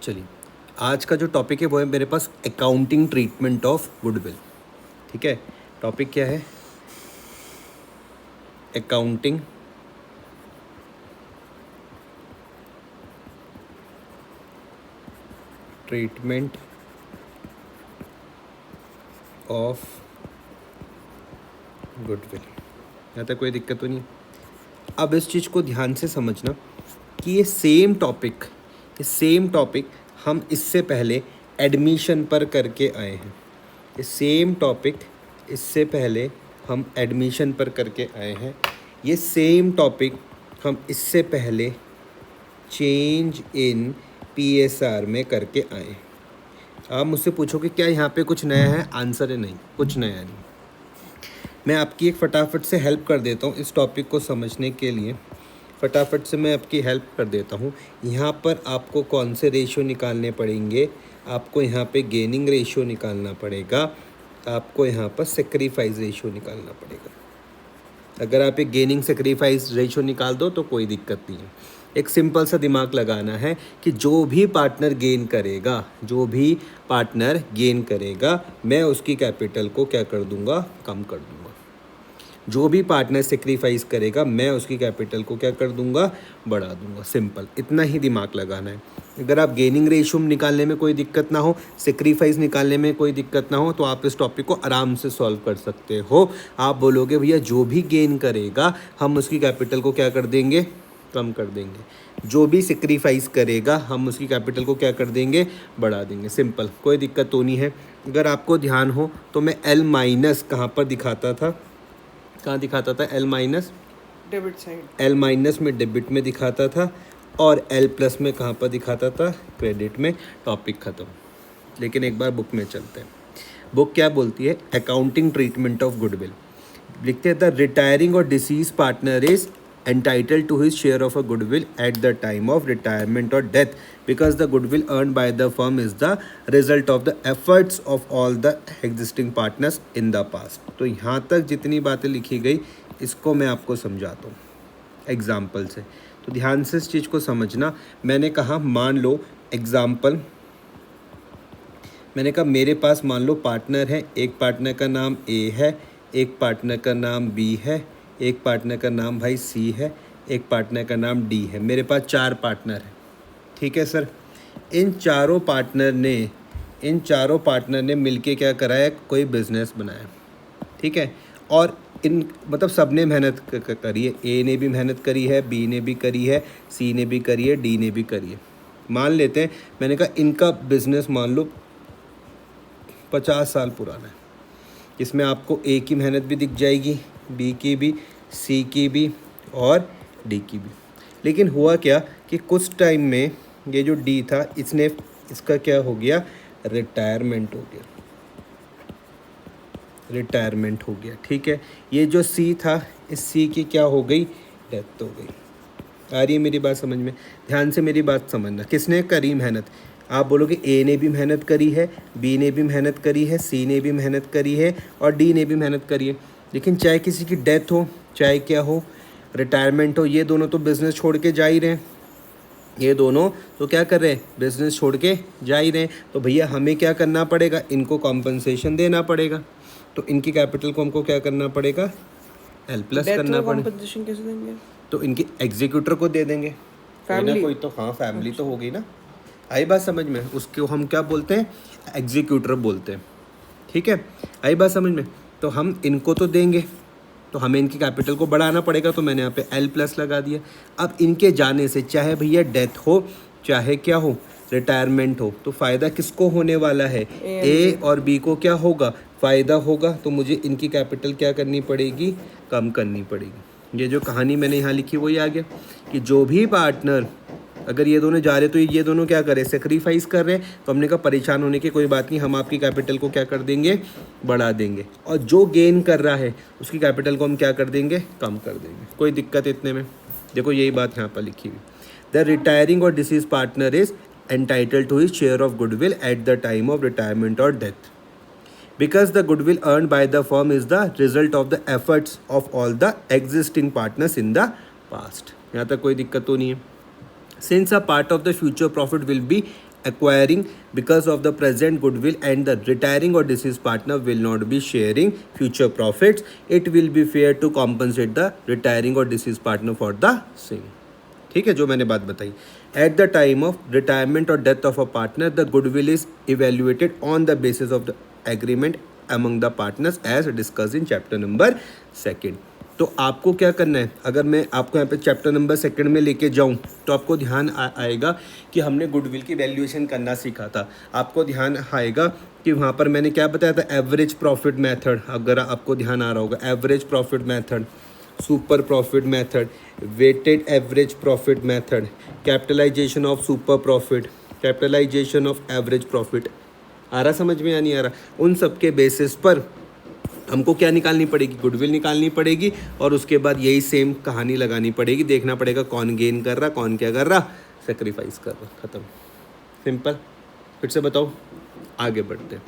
चलिए, आज का जो टॉपिक है वो है मेरे पास अकाउंटिंग ट्रीटमेंट ऑफ गुडविल। ठीक है, टॉपिक क्या है? Accounting treatment of goodwill. यहाँ तक कोई दिक्कत तो नहीं? अब इस चीज़ को ध्यान से समझना कि ये सेम टॉपिक हम इससे पहले एडमिशन पर करके आए हैं। ये सेम टॉपिक इससे पहले हम एडमिशन पर करके आए हैं। ये सेम टॉपिक हम इससे पहले चेंज इन पीएसआर में करके आए हैं। आप मुझसे पूछोगे क्या यहाँ पे कुछ नया है? आंसर है नहीं, कुछ नया नहीं। मैं आपकी एक फटाफट से हेल्प कर देता हूँ इस टॉपिक को समझने के लिए। फटाफट से मैं आपकी हेल्प कर देता हूँ। यहाँ पर आपको कौन से रेशियो निकालने पड़ेंगे? आपको यहाँ पे गेनिंग रेशियो निकालना पड़ेगा, आपको यहाँ पर सेक्रीफाइस रेशियो निकालना पड़ेगा। अगर आप एक गेनिंग सेक्रीफाइस रेशियो निकाल दो तो कोई दिक्कत नहीं है। एक सिंपल सा दिमाग लगाना है कि जो भी पार्टनर गेन करेगा मैं उसकी कैपिटल को क्या कर दूंगा? कम कर दूंगा। जो भी पार्टनर सेक्रीफाइस करेगा मैं उसकी कैपिटल को क्या कर दूंगा? बढ़ा दूंगा। सिंपल, इतना ही दिमाग लगाना है। अगर आप गेनिंग रेशियो निकालने में कोई दिक्कत ना हो, सेक्रीफाइस निकालने में कोई दिक्कत ना हो, तो आप इस टॉपिक को आराम से सॉल्व कर सकते हो। आप बोलोगे भैया जो भी गेन करेगा हम उसकी कैपिटल को क्या कर देंगे? कम कर देंगे। जो भी सेक्रीफाइस करेगा हम उसकी कैपिटल को क्या कर देंगे? बढ़ा देंगे। सिंपल, कोई दिक्कत तो नहीं है। अगर आपको ध्यान हो तो मैं L माइनस कहाँ पर दिखाता था? कहाँ दिखाता था? L minus debit side, L minus में डेबिट में दिखाता था, और L प्लस में कहाँ पर दिखाता था? क्रेडिट में। टॉपिक ख़त्म। लेकिन एक बार बुक में चलते हैं। बुक क्या बोलती है? Accounting treatment of goodwill. लिखते हैं द रिटायरिंग और deceased partner is entitled to his share of a goodwill at the time of retirement or death because the goodwill earned by the firm is the result of the efforts of all the existing partners in the past। तो यहाँ तक जितनी बातें लिखी गई इसको मैं आपको समझाता हूँ एग्जाम्पल से। तो ध्यान से इस चीज़ को समझना। मैंने कहा मान लो एग्जाम्पल, मैंने कहा मेरे पास मान लो पार्टनर है। एक पार्टनर का नाम A है, एक पार्टनर का नाम B है, एक पार्टनर का नाम भाई C है, एक पार्टनर का नाम D है। मेरे पास 4 पार्टनर हैं। ठीक है सर। इन चारों पार्टनर ने मिलके क्या कराया? कोई बिजनेस बनाया। ठीक है। और इन मतलब सब ने मेहनत करी है। A ने भी मेहनत करी है, B ने भी करी है, C ने भी करी है, D ने भी करी है। मान लेते हैं, मैंने कहा इनका बिजनेस मान लो 50 साल पुराना है। इसमें आपको A की मेहनत भी दिख जाएगी, B की भी, C की भी और D की भी। लेकिन हुआ क्या कि कुछ टाइम में ये जो D था इसका क्या हो गया? रिटायरमेंट हो गया। ठीक है। ये जो C था, इस C की क्या हो गई? डेथ हो गई। आ रही है मेरी बात समझ में? ध्यान से मेरी बात समझना। किसने करी मेहनत? आप बोलोगे A ने भी मेहनत करी है, B ने भी मेहनत करी है, C ने भी मेहनत करी है और D ने भी मेहनत करी है। लेकिन चाहे किसी की डेथ हो, चाहे क्या हो, रिटायरमेंट हो, ये दोनों तो बिज़नेस छोड़ के जा ही रहे हैं। ये दोनों तो क्या कर रहे हैं? बिज़नेस छोड़ के जा ही रहे हैं। तो भैया हमें क्या करना पड़ेगा? इनको कॉम्पनसेशन देना पड़ेगा। तो इनकी कैपिटल को हमको क्या करना पड़ेगा? L प्लस करना पड़ेगा। कॉम्पनसेशन कैसे देंगे? तो इनकी एग्जीक्यूटर को दे देंगे। कोई तो हाँ, फैमिली तो हो गई ना। आई बात समझ में? उसको हम क्या बोलते हैं? एग्जीक्यूटर बोलते हैं। ठीक है, आई बात समझ में? तो हम इनको तो देंगे, तो हमें इनकी कैपिटल को बढ़ाना पड़ेगा। तो मैंने यहाँ पे L प्लस लगा दिया। अब इनके जाने से चाहे भैया डेथ हो, चाहे क्या हो, रिटायरमेंट हो, तो फ़ायदा किसको होने वाला है? A और B को क्या होगा? फ़ायदा होगा। तो मुझे इनकी कैपिटल क्या करनी पड़ेगी? कम करनी पड़ेगी। ये जो कहानी मैंने यहाँ लिखी वही आ गया कि जो भी पार्टनर, अगर ये दोनों जा रहे तो ये दोनों क्या करें? सेक्रीफाइस कर रहे हैं। तो हमने कहा परेशान होने की कोई बात नहीं, हम आपकी कैपिटल को क्या कर देंगे? बढ़ा देंगे। और जो गेन कर रहा है उसकी कैपिटल को हम क्या कर देंगे? कम कर देंगे। कोई दिक्कत इतने में? देखो यही बात यहाँ पर लिखी हुई। द रिटायरिंग और deceased partner is entitled to his share of goodwill at the time of retirement और death because the goodwill earned by the firm is the result of the efforts of all the existing partners in the past। यहाँ तक कोई दिक्कत तो नहीं है? since a part of the future profit will be acquiring because of the present goodwill and the retiring or deceased partner will not be sharing future profits, it will be fair to compensate the retiring or deceased partner for the same. ठीक है, जो मैंने बात बताई. At the time of retirement or death of a partner, the goodwill is evaluated on the basis of the agreement among the partners as discussed in chapter number 2. तो आपको क्या करना है, अगर मैं आपको यहाँ पे चैप्टर नंबर 2 में लेके जाऊँ तो आपको ध्यान आएगा कि हमने गुडविल की वैल्यूएशन करना सीखा था. आपको ध्यान आएगा कि वहाँ पर मैंने क्या बताया था, एवरेज प्रॉफिट मेथड. अगर आपको ध्यान आ रहा होगा, average profit method, super profit method, weighted average profit method, capitalisation of super profit, capitalisation of average profit. आ रहा समझ में या नहीं आ रहा? उन सब के बेसिस पर हमको क्या निकालनी पड़ेगी, गुडविल निकालनी पड़ेगी और उसके बाद यही सेम कहानी लगानी पड़ेगी. देखना पड़ेगा कौन गेन कर रहा, कौन क्या कर रहा, सेक्रीफाइस कर रहा. ख़त्म, सिंपल. फिर से बताओ, आगे बढ़ते हैं.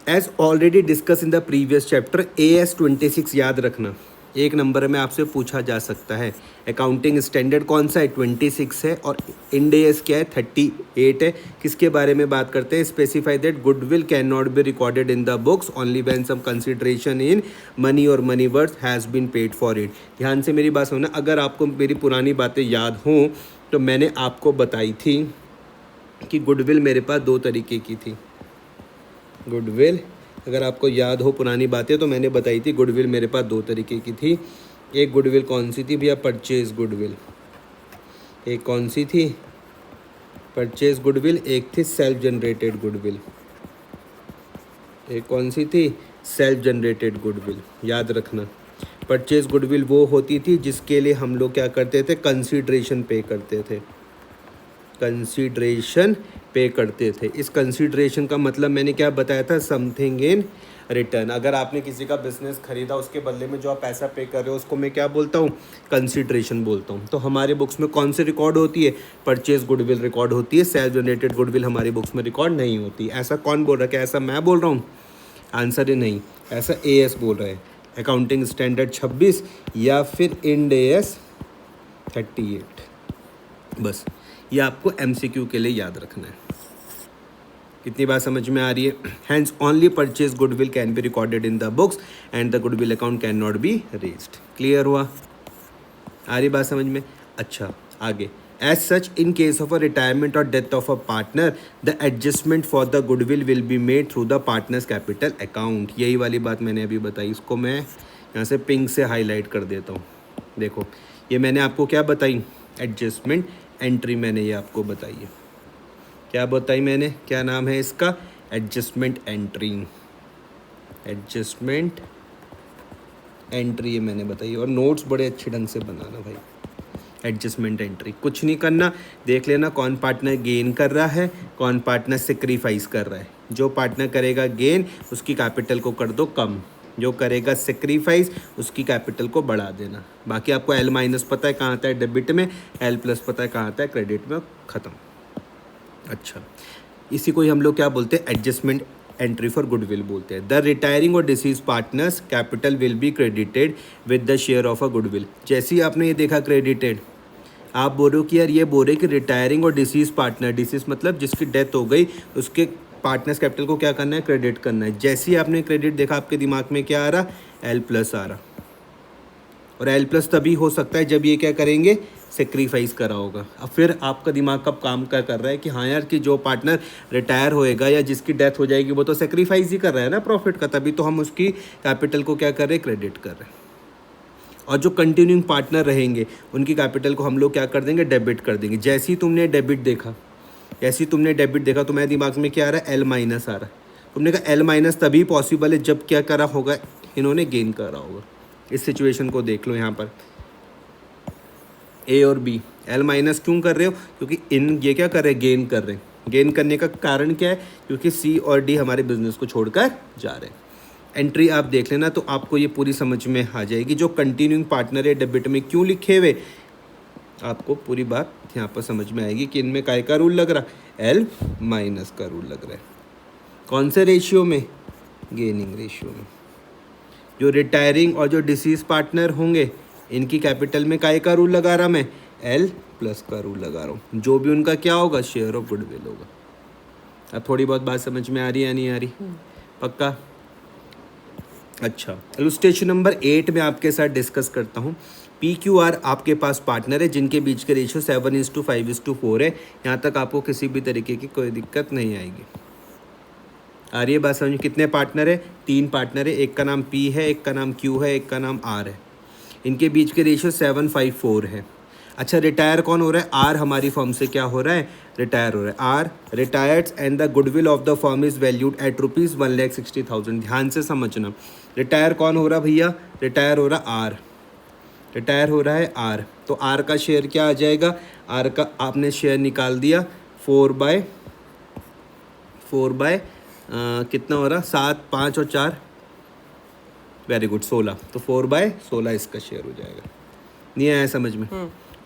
As already discussed in the previous chapter, AS 26 याद रखना, एक नंबर में आपसे पूछा जा सकता है. अकाउंटिंग स्टैंडर्ड कौन सा है, 26 है और इंड AS क्या है, 38 है. किसके बारे में बात करते हैं, specify that goodwill can not be recorded in the books only when some consideration in money और money worth has been paid for it. ध्यान से मेरी बात सुनना. अगर आपको मेरी पुरानी बातें याद हों तो मैंने आपको बताई थी कि गुडविल मेरे पास 2 तरीके की थी. गुडविल, अगर आपको याद हो पुरानी बातें, तो मैंने बताई थी गुडविल मेरे पास 2 तरीके की थी. एक गुडविल कौन सी थी भैया, परचेज गुडविल. एक कौन सी थी, परचेज गुडविल. एक थी सेल्फ जनरेटेड गुडविल. एक कौन सी थी, सेल्फ जनरेटेड गुडविल. याद रखना, परचेज गुडविल वो होती थी जिसके लिए हम लोग क्या करते थे, कंसीडरेशन पे करते थे. कंसीडरेशन पे करते थे. इस कंसीडरेशन का मतलब मैंने क्या बताया था, समथिंग इन रिटर्न. अगर आपने किसी का बिजनेस खरीदा, उसके बदले में जो आप पैसा पे कर रहे हो उसको मैं क्या बोलता हूँ, कंसीडरेशन बोलता हूँ. तो हमारे बुक्स में कौन सी रिकॉर्ड होती है, परचेज गुडविल रिकॉर्ड होती है. सेल्फ जनरेटेड गुडविल हमारी बुक्स में रिकॉर्ड नहीं होती. ऐसा कौन बोल रहा है, क्या ऐसा मैं बोल रहा हूँ? आंसर है नहीं, ऐसा AS बोल रहा है. अकाउंटिंग स्टैंडर्ड 26 या फिर इंड AS 38. बस ये आपको MCQ के लिए याद रखना है. कितनी बात समझ में आ रही है? Hence only purchase goodwill can be recorded in the books and the goodwill account can not be raised. Clear हुआ? आ रही बात समझ में? अच्छा, आगे. As such in case of a retirement और death of a partner, the adjustment for the goodwill will be made through the partners capital account. यही वाली बात मैंने अभी बताई. इसको मैं यहाँ से पिंक से हाईलाइट कर देता हूँ. देखो, ये मैंने आपको क्या बताई, एडजस्टमेंट एंट्री मैंने ये आपको बताई है. क्या बताई मैंने, क्या नाम है इसका, एडजस्टमेंट एंट्री. एडजस्टमेंट एंट्री ये मैंने बताई. और नोट्स बड़े अच्छे ढंग से बनाना भाई. एडजस्टमेंट एंट्री, कुछ नहीं करना, देख लेना कौन पार्टनर गेन कर रहा है, कौन पार्टनर सेक्रीफाइस कर रहा है. जो पार्टनर करेगा गेन उसकी कैपिटल को कर दो कम, जो करेगा सेक्रीफाइस उसकी कैपिटल को बढ़ा देना. बाकी आपको L- पता है कहाँ आता है डेबिट में, L+ पता है कहाँ आता है क्रेडिट में. ख़त्म. अच्छा, इसी को ही हम लोग क्या बोलते हैं, एडजस्टमेंट एंट्री फॉर गुडविल बोलते हैं. द रिटायरिंग और disease partners capital will be credited with the share of a goodwill. जैसे ही आपने ये देखा क्रेडिटेड, आप बोल रहे हो कि यार ये बोल रहे कि रिटायरिंग और डिसीज पार्टनर, डिसीज मतलब जिसकी डेथ हो गई, उसके पार्टनर्स कैपिटल को क्या करना है, क्रेडिट करना है. जैसे ही आपने क्रेडिट देखा, आपके दिमाग में क्या आ रहा, L+ आ रहा. और L+ तभी हो सकता है जब ये क्या करेंगे, सेक्रीफाइस करा होगा. अब फिर आपका दिमाग कब काम क्या कर रहा है कि हाँ यार, कि जो पार्टनर रिटायर होएगा या जिसकी डेथ हो जाएगी वो तो सेक्रीफाइस ही कर रहा है ना प्रॉफिट का, तभी तो हम उसकी कैपिटल को क्या कर रहे हैं, क्रेडिट कर रहे हैं. और जो कंटिन्यूइंग पार्टनर रहेंगे उनकी कैपिटल को हम लोग क्या कर देंगे, डेबिट कर देंगे. जैसे ही तुमने डेबिट देखा, तुम्हारे दिमाग में क्या आ रहा है, L- आ रहा है. तुमने कहा L- तभी पॉसिबल है जब क्या करा होगा, इन्होंने गेन करा होगा. इस सिचुएशन को देख लो. यहाँ पर A और B L- क्यों कर रहे हो, क्योंकि ये क्या कर रहे हैं, गेन कर रहे हैं. गेन करने का कारण क्या है, क्योंकि C और D हमारे बिजनेस को छोड़कर जा रहे हैं. एंट्री आप देख लेना तो आपको ये पूरी समझ में आ जाएगी. जो कंटिन्यूइंग पार्टनर है डेबिट में क्यों लिखे हुए, आपको पूरी बात यहाँ पर समझ में आएगी कि इनमें काय का रूल लग रहा है, L- का रूल लग रहा है. कौन से रेशियो में, गेनिंग रेशियो में. जो रिटायरिंग और जो डिसीज पार्टनर होंगे इनकी कैपिटल में काय का रूल लगा रहा मैं, L- प्लस का रूल लगा रहा हूँ, जो भी उनका क्या होगा शेयर ऑफ गुडविल होगा। अब थोड़ी बहुत बात समझ में आ रही है या नहीं आ रही? पक्का? अच्छा, इलस्ट्रेशन नंबर 8 में आपके साथ डिस्कस करता हूँ। PQR आपके पास पार्टनर है जिनके बीच के रेशियो 7:5:4 है। यहाँ तक आपको किसी भी तरीके की कोई दिक्कत नहीं आएगी। आ रही है बात समझ? कितने पार्टनर है? 3 पार्टनर है, एक का नाम P है, एक का नाम Q है, एक का नाम R है। इनके बीच के रेशियो 7:5:4 है। अच्छा, रिटायर कौन हो रहा है? R हमारी फर्म से क्या हो रहा है? रिटायर हो रहा है। R retires and the goodwill of the firm is valued at ₹1,60,000। ध्यान से समझना, रिटायर कौन हो रहा भैया? रिटायर हो रहा R, रिटायर हो रहा है R। तो R का शेयर क्या आ जाएगा? R का आपने शेयर निकाल दिया 4/4 कितना हो रहा? 7, 5 और 4, वेरी गुड 16। तो 4/16 इसका शेयर हो जाएगा। नहीं आया समझ में?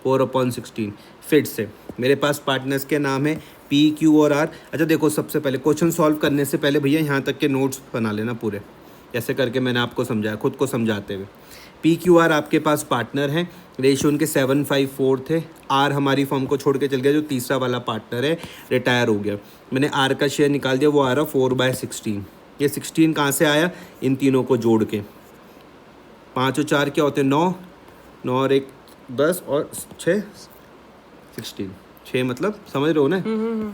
4/16। फिर से मेरे पास पार्टनर्स के नाम है P, Q और R। अच्छा देखो, सबसे पहले क्वेश्चन सॉल्व करने से पहले भैया यहाँ तक के नोट्स बना लेना पूरे, जैसे करके मैंने आपको समझाया, खुद को समझाते हुए। PQR आपके पास पार्टनर हैं, रेशियो उनके 7:5:4 थे। R हमारी फर्म को छोड़ के चल गया, जो तीसरा वाला पार्टनर है रिटायर हो गया। मैंने R का शेयर निकाल दिया, वो आ रहा 4/16। ये 16 कहाँ से आया? इन तीनों को जोड़ के। 5 और 4 क्या होते हैं? 9, 9 और 1 10 और 6 16। 6 मतलब समझ रहे हो ना?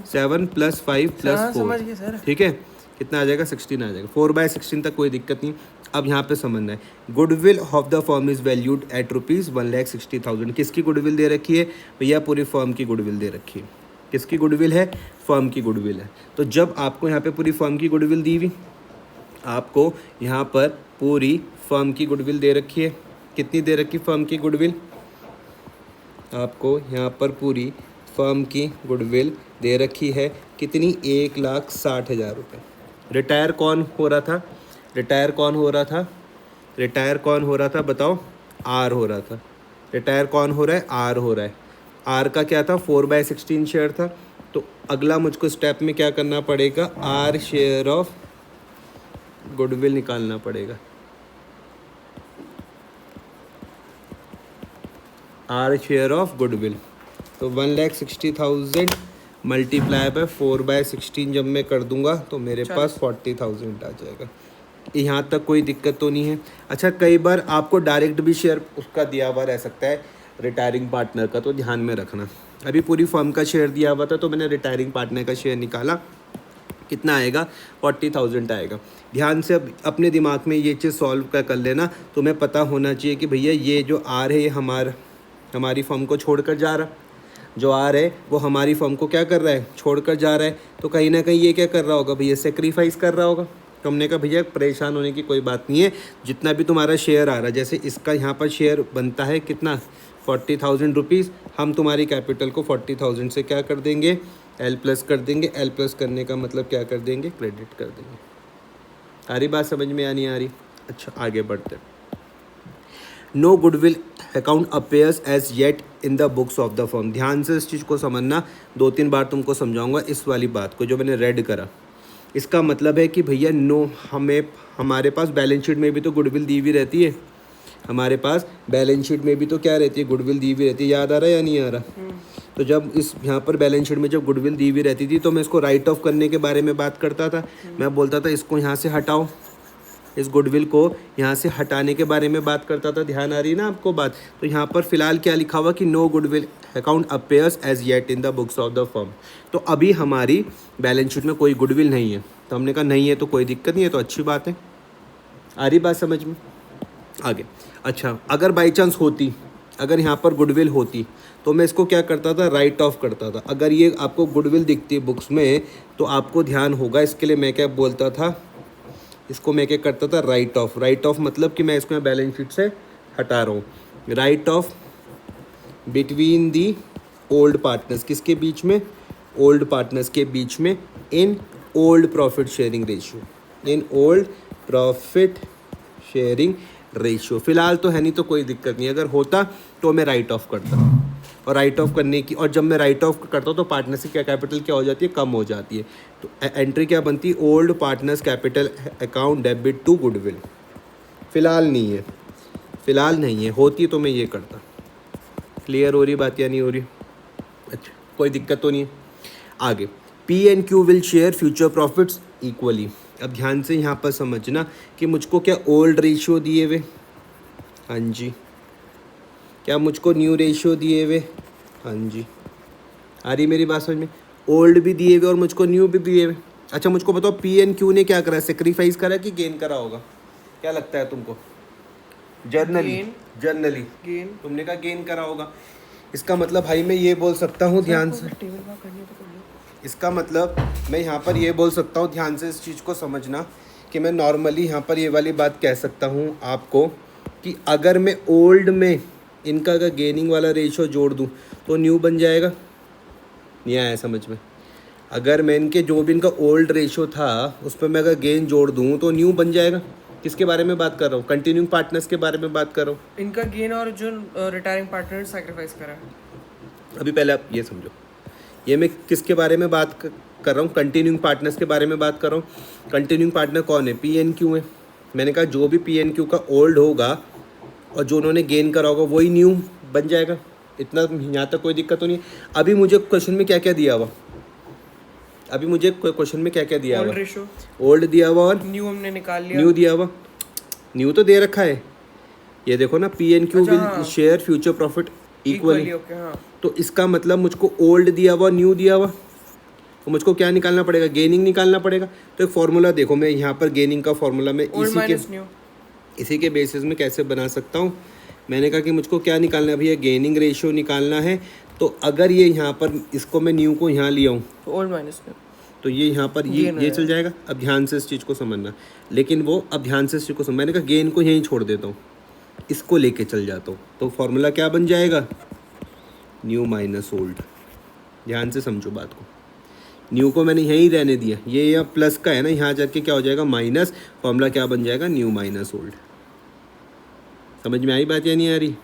7 + 5 + समझ गए 4, सर। ठीक है? कितना आ जाएगा? 16 आ जाएगा। 4/16 तक कोई दिक्कत नहीं। अब यहाँ पे समझना है, goodwill of the firm is valued at ₹1,60,000। किसकी गुडविल दे रखी है भैया? पूरी फर्म की गुडविल दे रखी है। किसकी गुडविल है? फर्म की गुडविल है। तो जब आपको यहाँ पे पूरी फर्म की गुडविल दी हुई, आपको यहाँ पर पूरी फर्म की गुडविल दे रखी है। कितनी दे रखी फर्म की गुडविल? आपको यहाँ पर पूरी फर्म की गुडविल दे रखी है कितनी? 1,60,000 रुपये। रिटायर कौन हो रहा था? रिटायर कौन हो रहा था? रिटायर कौन हो रहा था बताओ? R हो रहा था। रिटायर कौन हो रहा है? R हो रहा है। R का क्या था? 4/16 शेयर था। तो अगला मुझको स्टेप में क्या करना पड़ेगा? R शेयर ऑफ गुडविल निकालना पड़ेगा। R शेयर ऑफ गुडविल, तो 1,60,000 मल्टीप्लाई बाय 4/16 जब मैं कर दूंगा तो मेरे पास 40,000 आ जाएगा। यहाँ तक कोई दिक्कत तो नहीं है? अच्छा, कई बार आपको डायरेक्ट भी शेयर उसका दिया हुआ रह सकता है रिटायरिंग पार्टनर का, तो ध्यान में रखना। अभी पूरी फर्म का शेयर दिया हुआ था तो मैंने रिटायरिंग पार्टनर का शेयर निकाला, कितना आएगा? 40,000 आएगा। ध्यान से अब अपने दिमाग में ये चीज़ सॉल्व कर लेना। तुम्हें पता होना चाहिए कि भैया ये जो R है ये हमारी फर्म को छोड़कर जा रहा, जो R है वो हमारी फर्म को क्या कर रहा है? छोड़कर जा रहा है। तो कहीं ना कहीं ये क्या कर रहा होगा भैया? सेक्रीफाइस कर रहा होगा। तो हमने कहा भैया परेशान होने की कोई बात नहीं है, जितना भी तुम्हारा शेयर आ रहा है, जैसे इसका यहाँ पर शेयर बनता है कितना? 40,000 रुपीज़। हम तुम्हारी कैपिटल को 40,000 से क्या कर देंगे? L+ कर देंगे। L+ करने का मतलब क्या कर देंगे? क्रेडिट कर देंगे। आ रही बात समझ में या नहीं आ रही? अच्छा, आगे बढ़ते हैं। No goodwill account appears as yet in the books of the firm. ध्यान से इस चीज़ को समझना, 2-3 बार तुमको समझाऊंगा इस वाली बात को जो मैंने रेड करा। इसका मतलब है कि भैया हमारे पास बैलेंस शीट में भी तो गुडविल दी हुई रहती है। हमारे पास बैलेंस शीट में भी तो क्या रहती है? गुडविल दी हुई रहती है। याद आ रहा है या नहीं आ रहा? तो जब इस यहाँ पर बैलेंस शीट में जब गुडविल दी हुई रहती थी तो मैं इसको राइट ऑफ करने के बारे में बात करता था। मैं बोलता था इसको यहाँ से हटाओ, इस गुडविल को यहाँ से हटाने के बारे में बात करता था। ध्यान आ रही है ना आपको बात? तो यहाँ पर फिलहाल क्या लिखा हुआ कि no goodwill account appears as yet in the books of the firm. तो अभी हमारी बैलेंस शीट में कोई गुडविल नहीं है। तो हमने कहा नहीं है तो कोई दिक्कत नहीं है, तो अच्छी बात है। आ रही बात समझ में? आगे। अच्छा, अगर बाई चांस होती, अगर यहाँ पर गुडविल होती तो मैं इसको क्या करता था? राइट ऑफ करता था। अगर ये आपको गुडविल दिखती है बुक्स में तो आपको ध्यान होगा, इसके लिए मैं क्या बोलता था? इसको मैं क्या करता था? Right of. राइट ऑफ मतलब कि मैं इसको बैलेंस शीट से हटा रहा हूँ। Right of between the old partners, किसके बीच में? ओल्ड पार्टनर्स के बीच में, in old profit sharing ratio, in old profit sharing ratio. फिलहाल तो है नहीं तो कोई दिक्कत नहीं, अगर होता तो मैं राइट ऑफ करता। और राइट ऑफ करने की, और जब मैं राइट ऑफ करता हूँ तो पार्टनरशिप क्या कैपिटल क्या हो जाती है? कम हो जाती है। तो एंट्री क्या बनती है? Old partners capital account debit to goodwill. फिलहाल नहीं है, फिलहाल नहीं है। होती तो मैं ये करता। क्लियर हो रही बात या नहीं हो रही? कोई दिक्कत तो नहीं है। आगे P&Q will share future profits equally. अब ध्यान से यहाँ पर समझना कि मुझको क्या ओल्ड रेशियो दिए हुए, हाँ जी, क्या मुझको न्यू रेशियो दिए हुए, हाँ जी, आ रही मेरी बात समझ में, ओल्ड भी दिए हुए और मुझको न्यू भी दिए हुए। अच्छा मुझको बताओ P&Q ने क्या करा, सेक्रीफाइस करा कि गेन करा होगा, क्या लगता है तुमको? Generally gain. तुमने कहा गेन करा होगा। इसका मतलब भाई मैं ये बोल सकता हूँ, ध्यान से, टेबल वर्क करनी है तो कर लो। इसका मतलब मैं यहाँ पर ये बोल सकता हूँ, ध्यान से इस चीज़ को समझना कि मैं नॉर्मली यहाँ पर ये वाली बात कह सकता हूँ आपको कि अगर मैं ओल्ड में इनका अगर गेनिंग वाला रेशियो जोड़ दूँ तो न्यू बन जाएगा। नहीं आया समझ में? अगर मैं इनके जो भी इनका ओल्ड रेशियो था उस पर मैं अगर गेन जोड़ दूँ तो न्यू बन जाएगा। किसके बारे में बात कर रहा हूँ? कंटिन्यूइंग पार्टनर्स के बारे में बात कर रहा हूँ। इनका गेन और जो रिटायरिंग पार्टनर सैक्रिफाइस करा है। अभी पहले आप ये समझो, ये मैं किसके बारे में बात कर रहा हूँ? कंटिन्यूइंग पार्टनर्स के बारे में बात कर रहा हूँ। कंटिन्यूइंग पार्टनर कौन है? P&Q है। मैंने कहा जो भी P&Q का ओल्ड होगा और जो उन्होंने गेन करा होगा वही न्यू बन जाएगा। इतना यहाँ तक कोई दिक्कत तो नहीं। अभी मुझे क्वेश्चन में क्या क्या दिया हुआ, अभी मुझे क्वेश्चन में क्या क्या दिया हुआ? ओल्ड रेशियो, ओल्ड दिया हुआ और न्यू हमने निकाल लिया। न्यू दिया हुआ। न्यू तो दे रखा है, ये देखो ना, P&Q अच्छा, विल हाँ। Share future profit equally. Okay, हाँ। तो इसका मतलब मुझको ओल्ड दिया हुआ, न्यू दिया हुआ, तो मुझको क्या निकालना पड़ेगा? गेनिंग निकालना पड़ेगा। तो एक फार्मूला देखो, मैं यहाँ पर गेनिंग का फार्मूला मैं ओल्ड माइनस न्यू। इसी के बेसिस में कैसे बना सकता हूँ। मैंने कहा कि मुझको क्या निकालना है भैया? गेनिंग रेशियो निकालना है। तो अगर ये यहाँ पर इसको मैं न्यू को यहाँ लिया हूँ तो ओल्ड माइनस न्यू, तो ये यहाँ पर ये चल जाएगा। अब ध्यान से इस चीज़ को समझना, लेकिन वो अब ध्यान से इस चीज़ को समझ, मैंने कहा गेन को यहीं छोड़ देता हूँ, इसको लेके चल जाता हूँ, तो फॉर्मूला क्या बन जाएगा? New minus old. ध्यान से समझो बात को, न्यू को मैंने यहीं रहने दिया, ये यहाँ प्लस का है ना, यहाँ जाके क्या हो जाएगा? माइनस। फॉर्मूला क्या बन जाएगा? New minus old. समझ में आई बात या नहीं आ रही?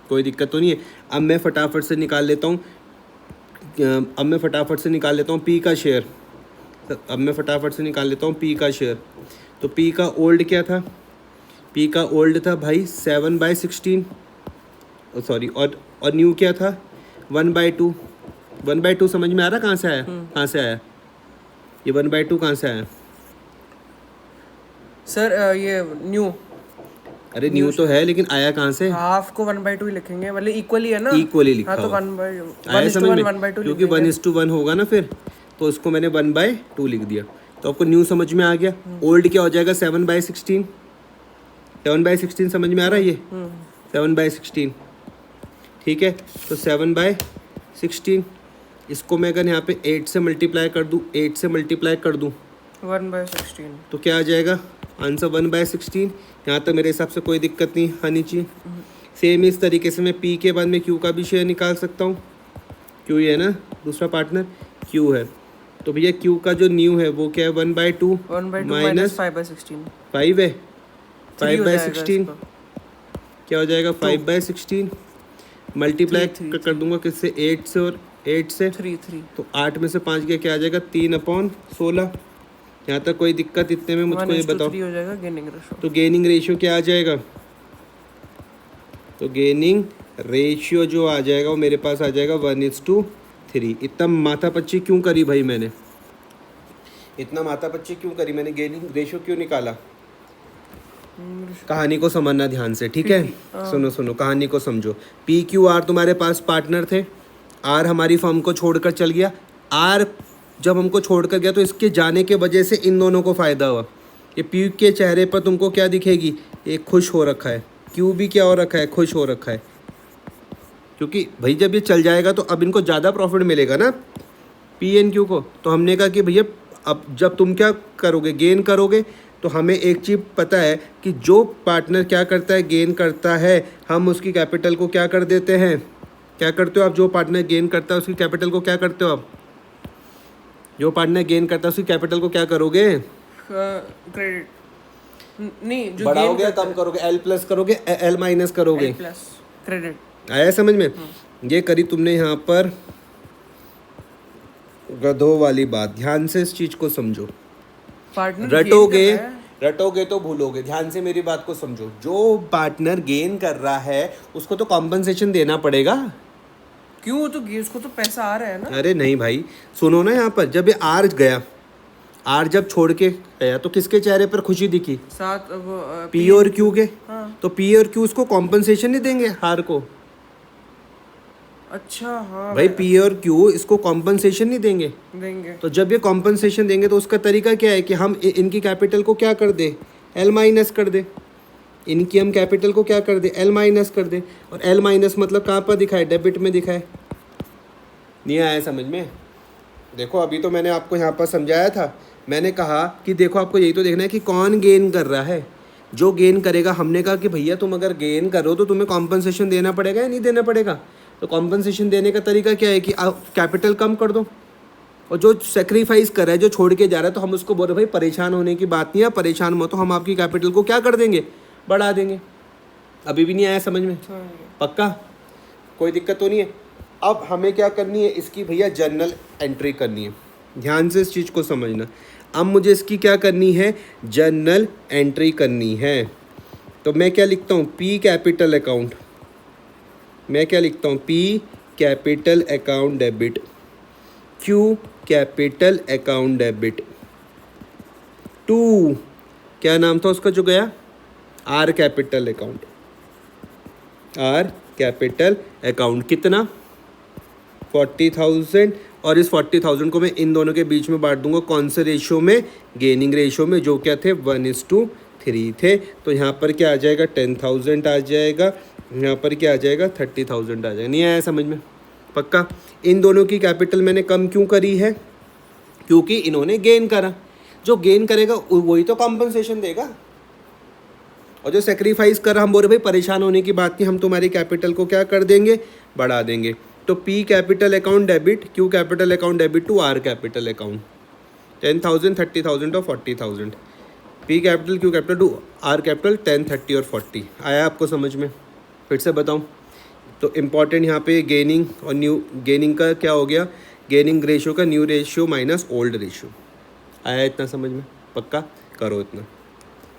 कोई दिक्कत तो नहीं है। अब मैं फटाफट से निकाल लेता हूँ, पी का शेयर। अब मैं फटाफट से निकाल लेता हूँ पी का शेयर। तो पी का ओल्ड क्या था? पी का ओल्ड था भाई 7/16, सॉरी, और न्यू क्या था? 1/2। 1/2 समझ में आ रहा कहाँ से आया? कहाँ से आया ये 1/2? कहाँ से आया सर? ये न्यू, अरे न्यू तो है, लेकिन आया कहाँ से? हाफ को 1/2 ही लिखेंगे, मतलब इक्वली है ना, इक्वली लिखा हाँ, तो हुआ। 1/1 आया समझ में? 1/2 क्योंकि 1:1 होगा ना, फिर तो उसको मैंने 1/2 लिख दिया। तो आपको न्यू समझ में आ गया। ओल्ड क्या हो जाएगा? 7/16। 7/16 समझ में आ रहा है ये? 7/16, ठीक है। तो 7/16, इसको मैं अगर यहाँ पे 8 से मल्टीप्लाई कर दूँ, 1/16, तो क्या आ जाएगा आंसर? 1/16। यहाँ तक मेरे हिसाब से कोई दिक्कत नहीं आनी चाहिए। सेम इस तरीके से मैं पी के बाद में क्यू का भी शेयर निकाल सकता हूँ। क्यू है ना, दूसरा पार्टनर क्यू है। तो भैया क्यू का जो न्यू है वो क्या है? 1/2 माइनस 5/16, 5 है। 3 हो जाएगा 5/16 इसका। क्या हो जाएगा? 5/16 मल्टीप्लाई थ्री, कर दूंगा किससे? 8 से, और 8 से 3 तो 8 में से 5 गया, क्या आ जाएगा? 3/16। यहाँ तक कोई दिक्कत? इतने में मुझको ये बताओ। 1:3 हो जाएगा गेनिंग रेशियो। तो गेनिंग रेशियो क्या आ जाएगा? तो गेनिंग रेशियो जो आ जाएगा वो मेरे पास आ जाएगा 1:3। इतना माथापच्ची क्यों करी भाई मैंने? गेनिंग रेशियो क्यों निकाला? कहानी को समझना ध्यान से, ठीक है? सुनो कहानी को समझो। PQR तुम्हारे पास पार्टनर थे, आर हमारी फर्म को छोड़कर चल गया। आर जब हमको छोड़कर गया तो इसके जाने के वजह से इन दोनों को फ़ायदा हुआ। ये पी के चेहरे पर तुमको क्या दिखेगी? ये खुश हो रखा है। क्यू भी क्या हो रखा है? खुश हो रखा है। क्योंकि भाई जब ये चल जाएगा तो अब इनको ज़्यादा प्रॉफिट मिलेगा ना P&Q को। तो हमने कहा कि भैया अब जब तुम क्या करोगे? गेन करोगे। तो हमें एक चीज़ पता है कि जो पार्टनर क्या करता है? गेन करता है। हम उसकी कैपिटल को क्या कर देते हैं? क्या करते हो आप? जो पार्टनर गेन करता है उसकी कैपिटल को क्या करते हो आप? जो पार्टनर गेन करता है उसकी कैपिटल को क्या करोगे? क्रेडिट नहीं, जो बढ़ाओगे, कम करोगे, L+ करोगे, L- करोगे, प्लस क्रेडिट। आया समझ में? ये करी तुमने यहाँ पर गधों वाली बात। ध्यान से इस चीज को समझो। पार्टनर रटोगे तो भूलोगे। ध्यान से मेरी बात को समझो। जो पार्टनर गेन कर रहा है उसको तो कॉम्पनसेशन देना पड़ेगा। क्यों? तो उसको तो पैसा आ रहा है ना। अरे नहीं भाई, सुनो ना, यहाँ पर जब ये आर गया, आर जब छोड़ के गया तो किसके चेहरे पर खुशी दिखी? साथ वो पी और क्यू के। हाँ। तो पी और क्यू उसको कॉम्पनसेशन नहीं देंगे हार को? अच्छा हाँ भाई पी और क्यू इसको कॉम्पनसेशन नहीं देंगे। देंगे। तो जब ये कॉम्पनसेशन देंगे तो उसका तरीका क्या है कि हम इनकी कैपिटल को क्या कर दे, एल माइनस कर दे। इनकी हम कैपिटल को क्या कर दे, एल माइनस कर दे। और एल माइनस मतलब कहाँ पर दिखाए? डेबिट में दिखाए। नहीं आया समझ में? देखो अभी तो मैंने आपको यहाँ पर समझाया था, मैंने कहा कि देखो आपको यही तो देखना है कि कौन गेन कर रहा है। जो गेन करेगा, हमने कहा कि भैया तुम अगर गेन करो तो तुम्हें कॉम्पनसेशन देना पड़ेगा या नहीं देना पड़ेगा? तो कॉम्पनसेशन देने का तरीका क्या है कि आप कैपिटल कम कर दो। और जो सेक्रीफाइस कर रहा है, जो छोड़ के जा रहा है, तो हम उसको बोल रहे भाई परेशान होने की बात नहीं है, परेशान मत हो, हम आपकी कैपिटल को क्या कर देंगे, बढ़ा देंगे। अभी भी नहीं आया समझ में? पक्का? कोई दिक्कत तो नहीं है? अब हमें क्या करनी है, इसकी भैया जर्नल एंट्री करनी है। ध्यान से इस चीज़ को समझना। अब मुझे इसकी क्या करनी है, जर्नल एंट्री करनी है। तो मैं क्या लिखता हूँ, पी कैपिटल अकाउंट। मैं क्या लिखता हूँ, P capital account debit, Q capital account debit, to क्या नाम था उसका जो गया, R capital account. R capital account कितना, 40,000। और इस 40,000 को मैं इन दोनों के बीच में बांट दूंगा कौन से रेशियो में, गेनिंग रेशियो में, जो क्या थे 1:3 थे। तो यहाँ पर क्या आ जाएगा, 10,000 आ जाएगा, यहाँ पर क्या आ जाएगा, 30,000 आ जाएगा। नहीं आया समझ में? पक्का? इन दोनों की कैपिटल मैंने कम क्यों करी है, क्योंकि इन्होंने गेन करा। जो गेन करेगा वही तो कॉम्पनसेशन देगा। और जो सेक्रीफाइस कर रहा, हम बोल रहे भाई परेशान होने की बात नहीं, हम तुम्हारी कैपिटल को क्या कर देंगे, बढ़ा देंगे। तो P capital account debit, Q capital account debit to R capital account, 10,000, 30,000 और 40,000। P capital Q capital to R capital 10, 30 और 40। आया आपको समझ में? फिर से बताऊं तो इम्पॉर्टेंट यहाँ पे गेनिंग और न्यू, गेनिंग का क्या हो गया, गेनिंग रेशियो का new ratio minus old ratio. आया इतना समझ में? पक्का? करो इतना।